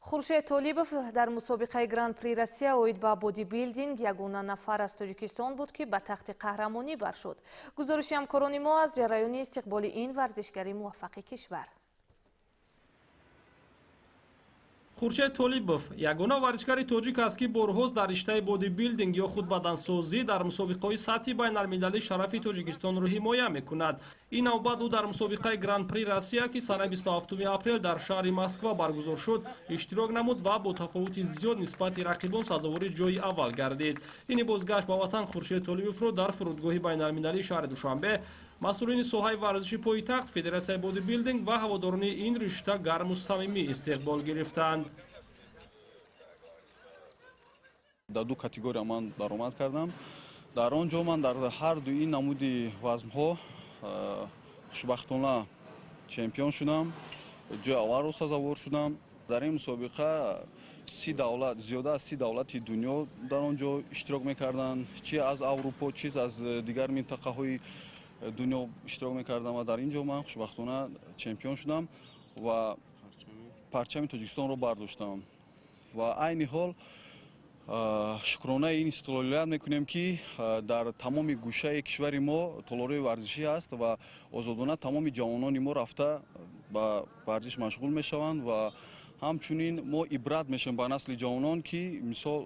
خورشید طالبов در مسابقه گراند پری روسیا اوید با بودی بیلدینگ یگانه نفر از تاجیکستان بود که به تخت قهرمانی برشد. گزارش همکاران ما از جریان استقبال این ورزشکار موفق کشور. خورشید طالبов ягона ورزشکاری تاجیک است که برهوز در رشته بودی بیلدینگ یا خودبدنسازی در مسابقه‌های سطحی بین‌المللی شرف تاجیکستان را حمایت می‌کند. این نوبت او در مسابقه گراند پری روسیا که سال 27 اپریل در شهر مسکو برگزار شد اشتراک نمود و با تفاوت زیاد نسبت رقیبان سزاوار جای اول گردید. این بازگشت به وطن خورشید طالبов را در فرودگاه بین‌المللی شهر دوشنبه مسئولین ساحه ورزشی پایتخت، فدراسیون بودی بیلدینگ و هواداران این رشته گرم و صمیمی استقبال گرفتند. در دو کاتگوری من درآمد کردم. در آنجا من در هر دو این نمودی وزن‌ها خوشبختانه چمپیون شدم. جای اول را سزاوار شدم. در این مسابقه 30 دولت، زیاده از 30 دولت دنیا در آنجا اشتراک می‌کردند. چی از اروپا، چی از دیگر منطقه‌های دنیا اشتراک می‌کردم و در اینجا من خوشبختانه چمپیون شدم و پرچم تاجیکستان را برداشتم. و عین حال شکرانه این استقلالیت میکنیم که در تمام گوشه کشور ما تالاری ورزشی است و آزادانه تمام جوانان ما رفته به ورزش مشغول میشوند و همچنین ما عبرت میشیم به نسل جوانان که مثال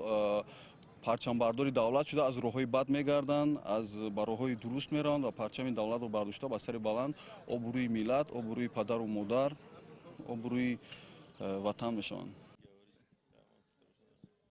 پرچم برداری دولت شده از راههای بد میگردند، از راههای درست میرند و پرچم دولت رو برداشته به سر بلند آبروی ملت، آبروی پدر و مادر، آبروی وطن میشوند.